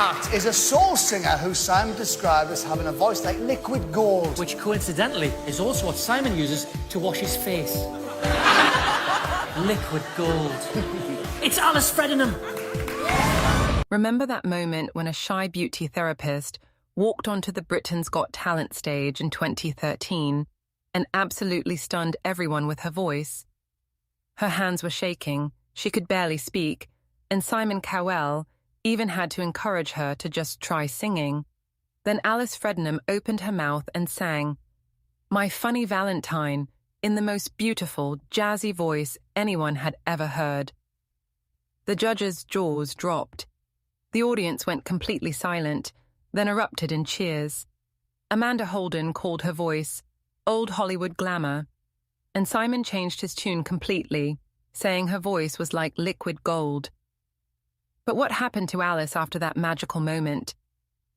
At is a soul singer who Simon described as having a voice like liquid gold. Which coincidentally is also what Simon uses to wash his face. Liquid gold. It's Alice Fredenham. Remember that moment when a shy beauty therapist walked onto the Britain's Got Talent stage in 2013 and absolutely stunned everyone with her voice? Her hands were shaking, she could barely speak, and Simon Cowell even had to encourage her to just try singing. Then Alice Fredenham opened her mouth and sang, "My Funny Valentine," in the most beautiful, jazzy voice anyone had ever heard. The judges' jaws dropped. The audience went completely silent, then erupted in cheers. Amanda Holden called her voice old Hollywood glamour, and Simon changed his tune completely, saying her voice was like liquid gold. But what happened to Alice after that magical moment?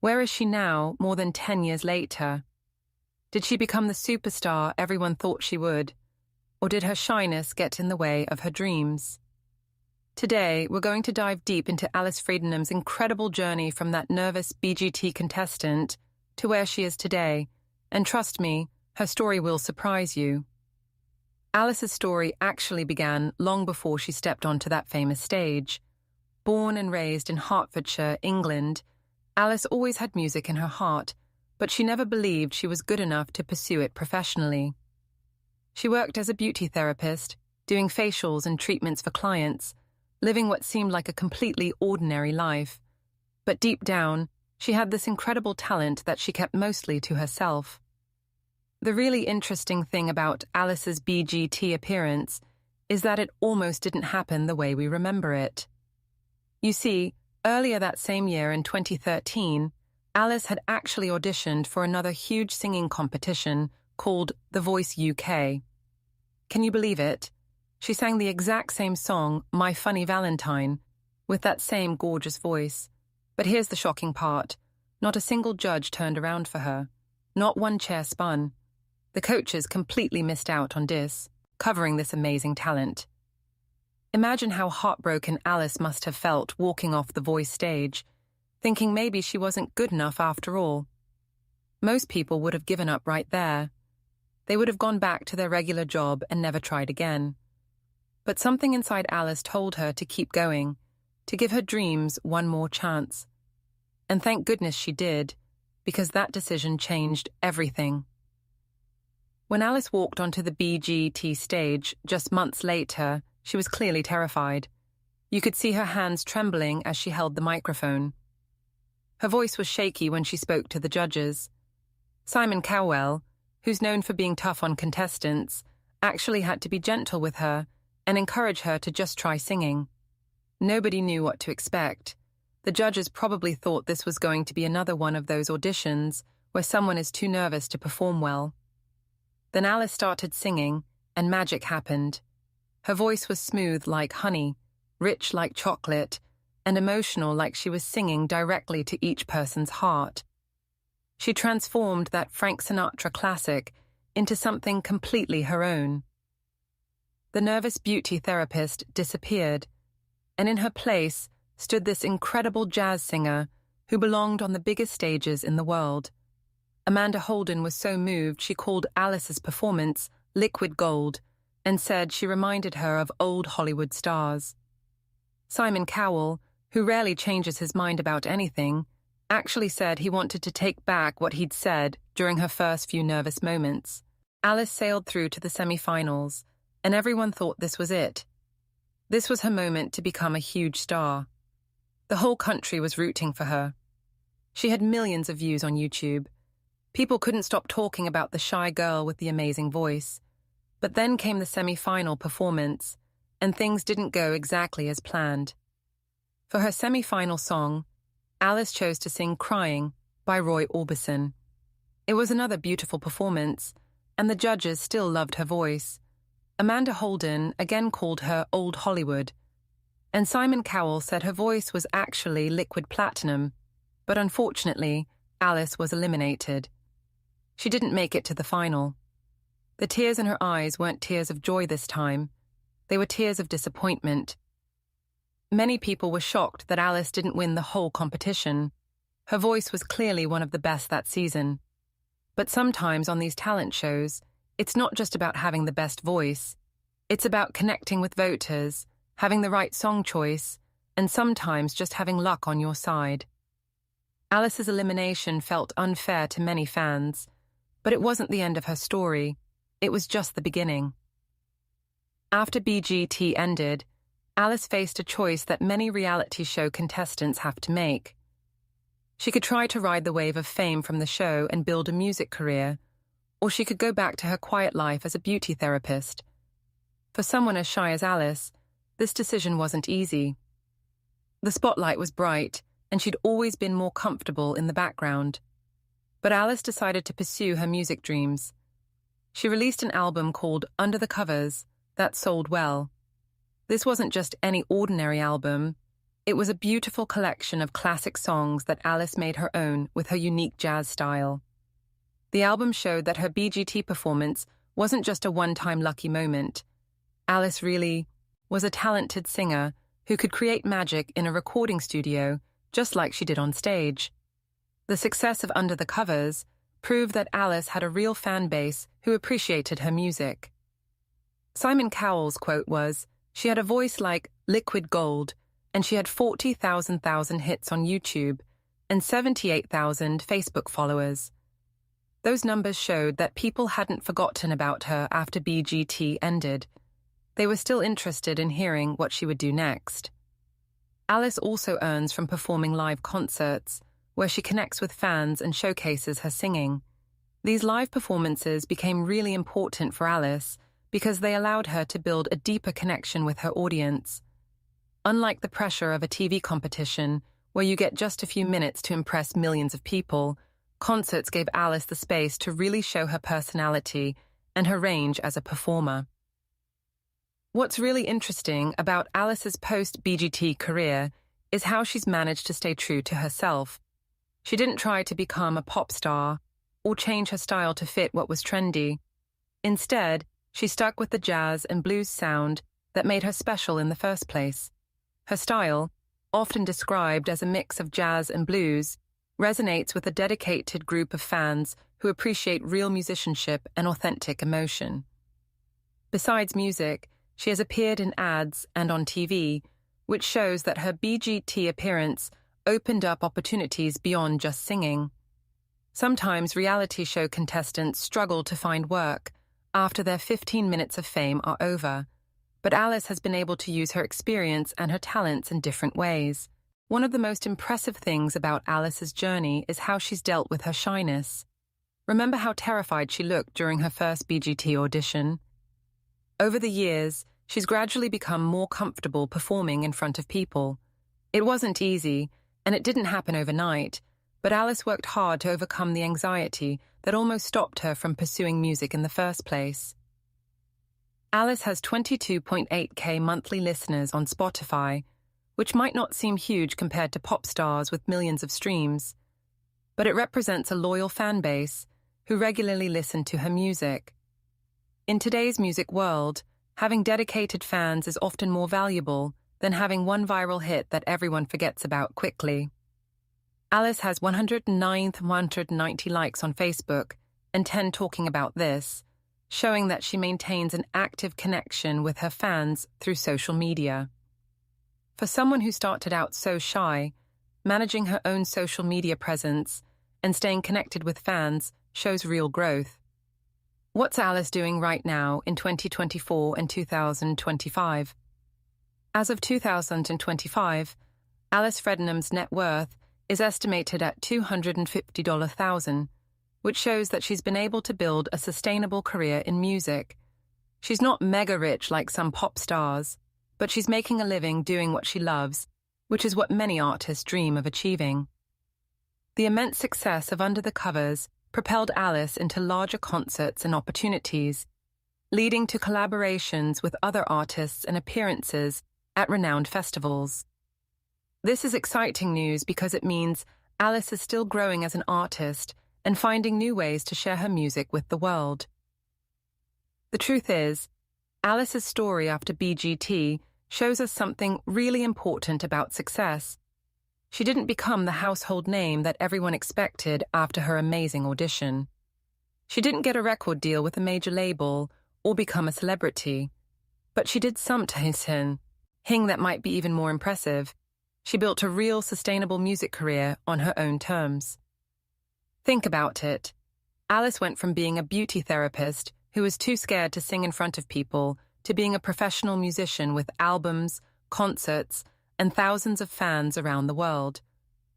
Where is she now, more than 10 years later? Did she become the superstar everyone thought she would? Or did her shyness get in the way of her dreams? Today, we're going to dive deep into Alice Fredenham's incredible journey from that nervous BGT contestant to where she is today, and trust me, her story will surprise you. Alice's story actually began long before she stepped onto that famous stage. Born and raised in Hertfordshire, England, Alice always had music in her heart, but she never believed she was good enough to pursue it professionally. She worked as a beauty therapist, doing facials and treatments for clients, living what seemed like a completely ordinary life. But deep down, she had this incredible talent that she kept mostly to herself. The really interesting thing about Alice's BGT appearance is that it almost didn't happen the way we remember it. You see, earlier that same year in 2013, Alice had actually auditioned for another huge singing competition called The Voice UK. Can you believe it? She sang the exact same song, My Funny Valentine, with that same gorgeous voice. But here's the shocking part. Not a single judge turned around for her. Not one chair spun. The coaches completely missed out on covering this amazing talent. Imagine how heartbroken Alice must have felt walking off the Voice stage, thinking maybe she wasn't good enough after all. Most people would have given up right there. They would have gone back to their regular job and never tried again. But something inside Alice told her to keep going, to give her dreams one more chance. And thank goodness she did, because that decision changed everything. When Alice walked onto the BGT stage just months later, she was clearly terrified. You could see her hands trembling as she held the microphone. Her voice was shaky when she spoke to the judges. Simon Cowell, who's known for being tough on contestants, actually had to be gentle with her and encourage her to just try singing. Nobody knew what to expect. The judges probably thought this was going to be another one of those auditions where someone is too nervous to perform well. Then Alice started singing, and magic happened. Her voice was smooth like honey, rich like chocolate, and emotional like she was singing directly to each person's heart. She transformed that Frank Sinatra classic into something completely her own. The nervous beauty therapist disappeared, and in her place stood this incredible jazz singer who belonged on the biggest stages in the world. Amanda Holden was so moved she called Alice's performance liquid gold and said she reminded her of old Hollywood stars. Simon Cowell, who rarely changes his mind about anything, actually said he wanted to take back what he'd said during her first few nervous moments. Alice sailed through to the semi-finals, and everyone thought this was it. This was her moment to become a huge star. The whole country was rooting for her. She had millions of views on YouTube. People couldn't stop talking about the shy girl with the amazing voice. But then came the semi-final performance, and things didn't go exactly as planned. For her semi-final song, Alice chose to sing Crying by Roy Orbison. It was another beautiful performance, and the judges still loved her voice. Amanda Holden again called her Old Hollywood, and Simon Cowell said her voice was actually liquid platinum, but unfortunately, Alice was eliminated. She didn't make it to the final. The tears in her eyes weren't tears of joy this time. They were tears of disappointment. Many people were shocked that Alice didn't win the whole competition. Her voice was clearly one of the best that season. But sometimes on these talent shows, it's not just about having the best voice. It's about connecting with voters, having the right song choice, and sometimes just having luck on your side. Alice's elimination felt unfair to many fans, but it wasn't the end of her story. It was just the beginning. After BGT ended, Alice faced a choice that many reality show contestants have to make. She could try to ride the wave of fame from the show and build a music career, or she could go back to her quiet life as a beauty therapist. For someone as shy as Alice, this decision wasn't easy. The spotlight was bright, and she'd always been more comfortable in the background. But Alice decided to pursue her music dreams. She released an album called Under the Covers that sold well. This wasn't just any ordinary album. It was a beautiful collection of classic songs that Alice made her own with her unique jazz style. The album showed that her BGT performance wasn't just a one-time lucky moment. Alice really was a talented singer who could create magic in a recording studio just like she did on stage. The success of Under the Covers proved that Alice had a real fan base who appreciated her music. Simon Cowell's quote was, "She had a voice like liquid gold, and she had 40,000 hits on YouTube and 78,000 Facebook followers." Those numbers showed that people hadn't forgotten about her after BGT ended. They were still interested in hearing what she would do next. Alice also earns from performing live concerts, where she connects with fans and showcases her singing. These live performances became really important for Alice because they allowed her to build a deeper connection with her audience. Unlike the pressure of a TV competition, where you get just a few minutes to impress millions of people, concerts gave Alice the space to really show her personality and her range as a performer. What's really interesting about Alice's post-BGT career is how she's managed to stay true to herself. She didn't try to become a pop star or change her style to fit what was trendy. Instead, she stuck with the jazz and blues sound that made her special in the first place. Her style, often described as a mix of jazz and blues, resonates with a dedicated group of fans who appreciate real musicianship and authentic emotion. Besides music, she has appeared in ads and on TV, which shows that her BGT appearance opened up opportunities beyond just singing. Sometimes reality show contestants struggle to find work after their 15 minutes of fame are over, but Alice has been able to use her experience and her talents in different ways. One of the most impressive things about Alice's journey is how she's dealt with her shyness. Remember how terrified she looked during her first BGT audition? Over the years, she's gradually become more comfortable performing in front of people. It wasn't easy, and it didn't happen overnight, but Alice worked hard to overcome the anxiety that almost stopped her from pursuing music in the first place. Alice has 22.8K monthly listeners on Spotify, which might not seem huge compared to pop stars with millions of streams, but it represents a loyal fan base who regularly listen to her music. In today's music world, having dedicated fans is often more valuable than having one viral hit that everyone forgets about quickly. Alice has 190 likes on Facebook and 10 talking about this, showing that she maintains an active connection with her fans through social media. For someone who started out so shy, managing her own social media presence and staying connected with fans shows real growth. What's Alice doing right now in 2024 and 2025? As of 2025, Alice Fredenham's net worth is estimated at $250,000, which shows that she's been able to build a sustainable career in music. She's not mega rich like some pop stars, but she's making a living doing what she loves, which is what many artists dream of achieving. The immense success of Under the Covers propelled Alice into larger concerts and opportunities, leading to collaborations with other artists and appearances at renowned festivals. This is exciting news because it means Alice is still growing as an artist and finding new ways to share her music with the world. The truth is, Alice's story after BGT shows us something really important about success. She didn't become the household name that everyone expected after her amazing audition. She didn't get a record deal with a major label or become a celebrity. But she did something that might be even more impressive. She built a real sustainable music career on her own terms. Think about it. Alice went from being a beauty therapist who was too scared to sing in front of people to being a professional musician with albums, concerts, and thousands of fans around the world.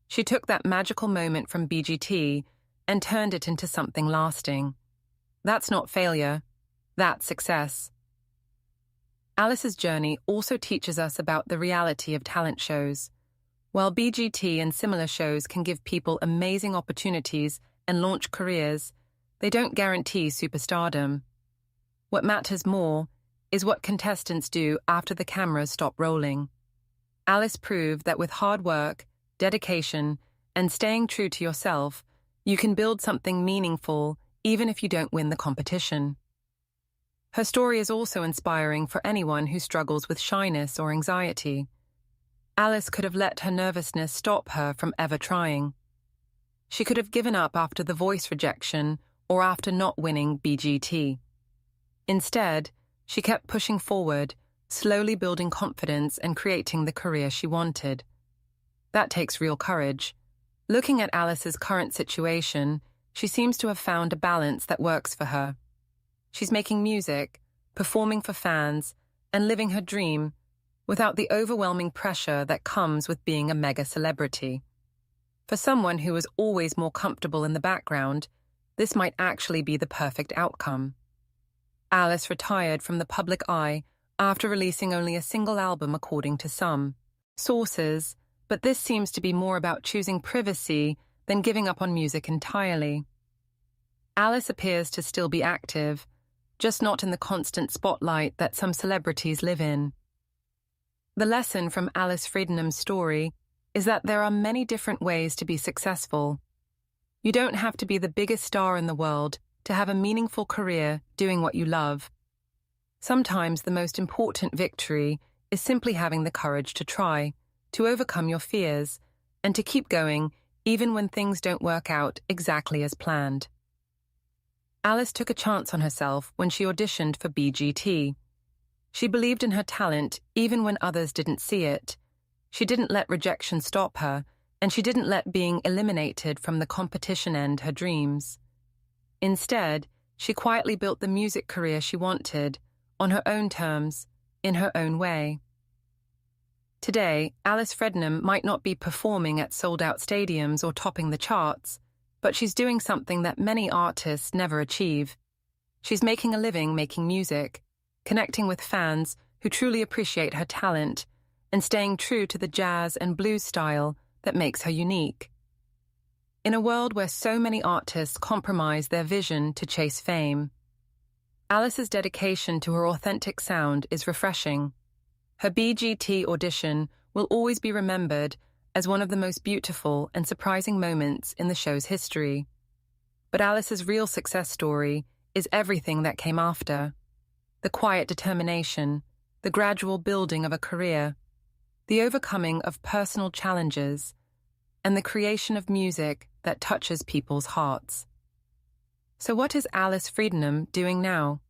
She took that magical moment from BGT and turned it into something lasting. That's not failure, that's success. Alice's journey also teaches us about the reality of talent shows. While BGT and similar shows can give people amazing opportunities and launch careers, they don't guarantee superstardom. What matters more is what contestants do after the cameras stop rolling. Alice proved that with hard work, dedication, and staying true to yourself, you can build something meaningful even if you don't win the competition. Her story is also inspiring for anyone who struggles with shyness or anxiety. Alice could have let her nervousness stop her from ever trying. She could have given up after the voice rejection or after not winning BGT. Instead, she kept pushing forward, slowly building confidence and creating the career she wanted. That takes real courage. Looking at Alice's current situation, she seems to have found a balance that works for her. She's making music, performing for fans, and living her dream without the overwhelming pressure that comes with being a mega celebrity. For someone who is always more comfortable in the background, this might actually be the perfect outcome. Alice retired from the public eye after releasing only a single album according to some sources, but this seems to be more about choosing privacy than giving up on music entirely. Alice appears to still be active, just not in the constant spotlight that some celebrities live in. The lesson from Alice Fredenham's story is that there are many different ways to be successful. You don't have to be the biggest star in the world to have a meaningful career doing what you love. Sometimes the most important victory is simply having the courage to try, to overcome your fears, and to keep going even when things don't work out exactly as planned. Alice took a chance on herself when she auditioned for BGT. She believed in her talent even when others didn't see it. She didn't let rejection stop her, and she didn't let being eliminated from the competition end her dreams. Instead, she quietly built the music career she wanted, on her own terms, in her own way. Today, Alice Fredenham might not be performing at sold-out stadiums or topping the charts, but she's doing something that many artists never achieve. She's making a living making music, connecting with fans who truly appreciate her talent, and staying true to the jazz and blues style that makes her unique. In a world where so many artists compromise their vision to chase fame, Alice's dedication to her authentic sound is refreshing. Her BGT audition will always be remembered as one of the most beautiful and surprising moments in the show's history. But Alice's real success story is everything that came after. The quiet determination, the gradual building of a career, the overcoming of personal challenges, and the creation of music that touches people's hearts. So what is Alice Fredenham doing now?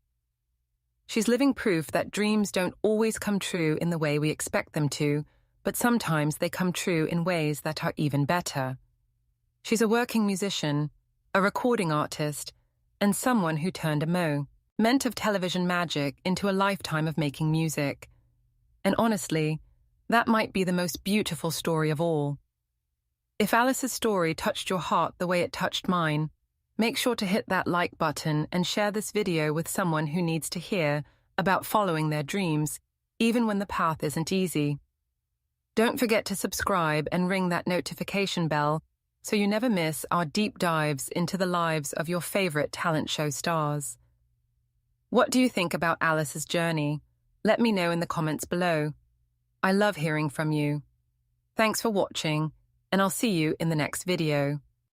She's living proof that dreams don't always come true in the way we expect them to, but sometimes they come true in ways that are even better. She's a working musician, a recording artist, and someone who turned a moment of television magic into a lifetime of making music. And honestly, that might be the most beautiful story of all. If Alice's story touched your heart the way it touched mine, make sure to hit that like button and share this video with someone who needs to hear about following their dreams, even when the path isn't easy. Don't forget to subscribe and ring that notification bell so you never miss our deep dives into the lives of your favorite talent show stars. What do you think about Alice's journey? Let me know in the comments below. I love hearing from you. Thanks for watching, and I'll see you in the next video.